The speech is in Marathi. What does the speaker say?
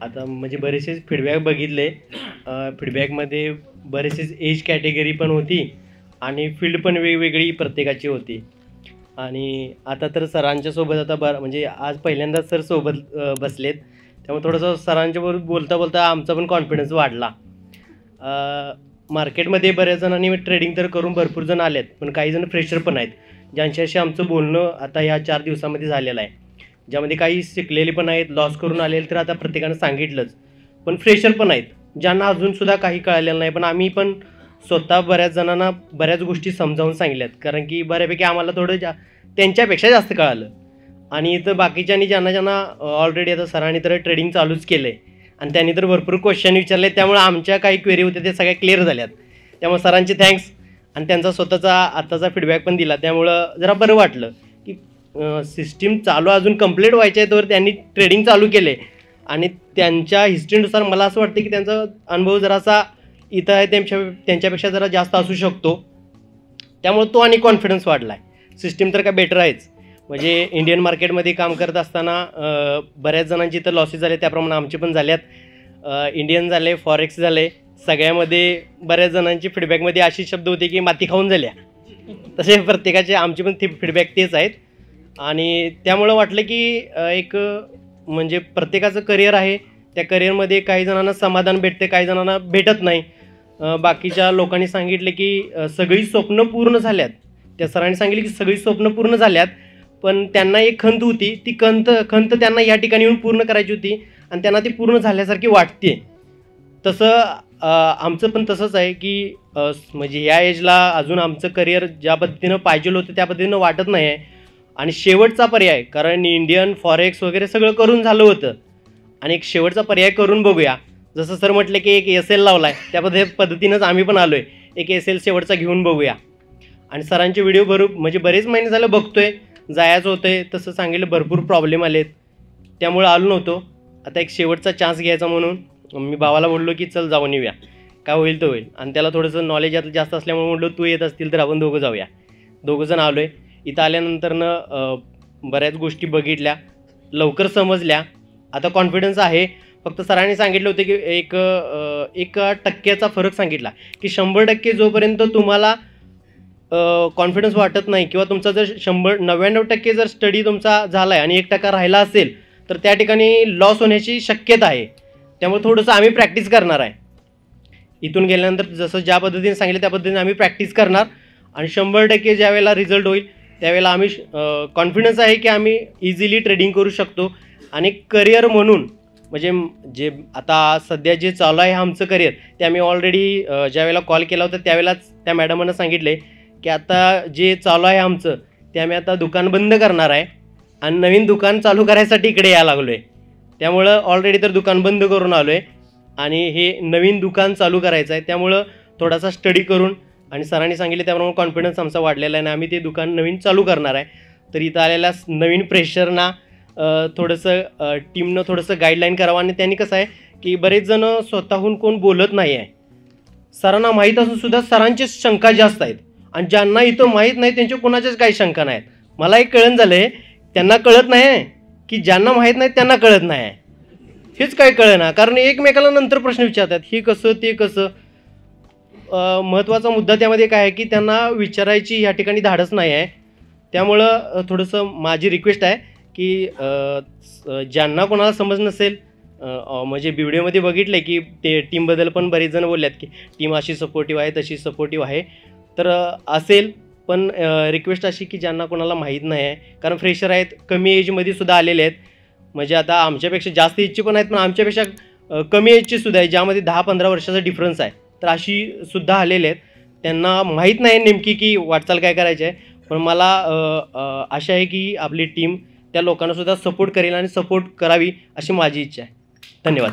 आता म्हणजे बरेचसे फीडबॅक बघितले. फीडबॅकमध्ये बरेचसे एज कॅटेगरी पण होती आणि फील्ड पण वेगवेगळी प्रत्येकाची होती. आणि आता तर सरांच्या सोबत आता म्हणजे आज पहिल्यांदाच सर सोबत बसलेत, त्यामुळे थोडंसं सरांच्याबरोबर बोलता बोलता आमचा पण कॉन्फिडन्स वाढला. मार्केटमध्ये बऱ्याच जणांनी ट्रेडिंग तर करून भरपूर जण आलेत, पण काही जण फ्रेशर पण आहेत, ज्यांच्याशी आमचं बोलणं आता ह्या 4 दिवसामध्ये झालेलं आहे. ज्यामध्ये काही शिकलेले पण आहेत, लॉस करून आलेले तर आता प्रत्येकानं सांगितलंच, पण फ्रेशर पण आहेत ज्यांना अजूनसुद्धा काही कळलेलं नाही. पण आम्ही पण स्वतः बऱ्याच जणांना बऱ्याच गोष्टी समजावून सांगितल्यात, कारण की बऱ्यापैकी आम्हाला थोडं त्यांच्यापेक्षा जास्त कळालं. आणि इथं बाकीच्यांनी ज्यांना ऑलरेडी आता सरांनी तर ट्रेडिंग चालूच केलं आहे आणि त्यांनी तर भरपूर क्वेश्चन विचारले, त्यामुळे आमच्या काही क्वेरी होत्या ते सगळ्या क्लिअर झाल्यात. त्यामुळे सरांचे थँक्स आणि त्यांचा स्वतःचा आत्ताचा फीडबॅक पण दिला, त्यामुळं जरा बरं वाटलं की सिस्टीम चालू अजून कंप्लीट व्हायच्या आहे तर त्यांनी ट्रेडिंग चालू केले. आणि त्यांच्या हिस्ट्रीनुसार मला असं वाटतं की त्यांचा अनुभव जरासा इथं आहे त्यांच्यापेक्षा जरा जास्त असू शकतो, त्यामुळे तो आणि कॉन्फिडन्स वाढला आहे. सिस्टीम तर काय बेटर आहेच. म्हणजे इंडियन मार्केटमध्ये काम करत असताना बऱ्याच जणांची तर लॉसेस झाले, त्याप्रमाणे आमचे पण झाल्यात. इंडियन झाले, फॉरेक्स झाले, सगळ्यामध्ये बऱ्याच जणांची फीडबॅकमध्ये अशी शब्द होते की माती खाऊन झाल्या. तसे प्रत्येकाचे आमचे पण फीडबॅक तेच आहेत. आणि त्यामुळं वाटलं की एक म्हणजे प्रत्येकाचं करिअर आहे, त्या करिअरमध्ये काही जणांना समाधान भेटते, काही जणांना भेटत नाही. बाकीच्या लोकांनी सांगितले की सगळी स्वप्न पूर्ण झाल्यात. त्या सरांनी सांगितले की सगळी स्वप्न पूर्ण झाल्यात, पण त्यांना एक खंत होती, ती खंत त्यांना या ठिकाणी येऊन पूर्ण करायची होती आणि त्यांना ती पूर्ण झाल्यासारखी वाटते. तसं आमचं पण तसंच आहे की म्हणजे या एजला अजून आमचं करिअर ज्या पद्धतीनं पाहिजे होतं त्या पद्धतीनं वाटत नाही आहे. आणि शेवटचा पर्याय, कारण इंडियन फॉरेक्स वगैरे सगळं करून झालं होतं आणि एक शेवटचा पर्याय करून बघूया. जसं सर म्हटलं की एक SL लावला आहे, त्या पद्धतीनंच आम्ही पण आलो आहे, एक SL शेवटचा घेऊन बघूया. आणि सरांचे व्हिडिओ म्हणजे बरेच महिने झालं बघतोय, जायचं होतं आहे तसं सांगितलं, भरपूर प्रॉब्लेम आलेत त्यामुळं आलो नव्हतो. आता एक शेवटचा चान्स घ्यायचा म्हणून मी भावाला बोललो की चल जाऊन येऊया, काय होईल तर होईल. आणि त्याला थोडंसं नॉलेज यातलं जास्त असल्यामुळे म्हटलं तू येत असतील तर आपण दोघं जाऊया. दोघंजण आलो आहे. इथं आल्यानंतरनं बऱ्याच गोष्टी बघितल्या, लवकर समजल्या, आता कॉन्फिडन्स आहे. फक्त सरांनी सांगितलं होतं की 1% फरक सांगितला की 100% जोपर्यंत तुम्हाला कॉन्फिडन्स वाटत नाही किंवा तुमचा जर 99% जर स्टडी तुमचा झाला आहे आणि 1% राहिला असेल तर त्या ठिकाणी लॉस होण्याची शक्यता आहे. त्यामुळे थोडंसं आम्ही प्रॅक्टिस करणार आहे. इथून गेल्यानंतर जसं ज्या पद्धतीने सांगितलं त्या पद्धतीने आम्ही प्रॅक्टिस करणार आणि 100% ज्यावेळेला रिझल्ट होईल त्यावेळेला आम्ही कॉन्फिडन्स आहे की आम्ही इझिली ट्रेडिंग करू शकतो. आणि करिअर म्हणून म्हणजे जे आता सध्या जे चालू आहे आमचं करिअर, ते आम्ही ऑलरेडी ज्यावेळेला कॉल केला होता त्यावेळेलाच त्या मॅडमांना सांगितले की आता जे चालू आहे आमचं ते आम्ही आता दुकान बंद करणार आहे आणि नवीन दुकान चालू करायसाठी इकडे यायला लागलो आहे. त्यामुळं ऑलरेडी तर दुकान बंद करून आलो आहे आणि हे नवीन दुकान चालू करायचं आहे. त्यामुळं थोडासा स्टडी करून आणि सरांनी सांगितले त्याप्रमाणे कॉन्फिडन्स आमचा वाढलेला आहे आणि आम्ही ते दुकान नवीन चालू करणार आहे. तर इथं आलेल्या नवीन प्रेशरना थोडंसं टीमनं थोडंसं गाईडलाईन करावं. आणि त्यांनी कसं आहे की बरेच जणं स्वतःहून कोण बोलत नाही आहे, सरांना माहीत असूनसुद्धा सरांचीच शंका जास्त आहेत आणि ज्यांना इथं माहीत नाही त्यांच्या कोणाच्याच काही शंका नाहीत. मला एक कळण झालं आहे, त्यांना कळत नाही आहे की ज्यांना माहीत नाही त्यांना कळत नाही आहे, हेच काय कळेना. कारण एकमेकाला नंतर प्रश्न विचारतात, हे कसं ते कसं. महत्त्वाचा मुद्दा त्यामध्ये काय आहे की त्यांना विचारायची या ठिकाणी धाडस नाही आहे. त्यामुळं थोडंसं माझी रिक्वेस्ट आहे की ज्यांना कोणाला समज नसेल, म्हणजे व्हिडिओमध्ये बघितलं की ते टीमबद्दल पण बरेच जण बोलल्यात की टीम अशी सपोर्टिव्ह आहे तशी सपोर्टिव्ह आहे, तर असेल. पण रिक्वेस्ट अशी की ज्यांना कोणाला माहीत नाही आहे, कारण फ्रेशर आहेत, कमी एजमध्ये सुद्धा आलेले आहेत, म्हणजे आता आमच्यापेक्षा जास्त एजचे पण आहेत पण आमच्यापेक्षा कमी एजचे सुद्धा आहे ज्यामध्ये 10-15 वर्षाचा डिफरन्स आहे, तर अशी सुद्धा आलेले आहेत. त्यांना माहीत नाही नेमकी की वाटचाल काय करायची आहे. पण मला आशा आहे की आपली टीम त्या लोकांनासुद्धा सपोर्ट करेल आणि सपोर्ट करावी अशी माझी इच्छा आहे. धन्यवाद.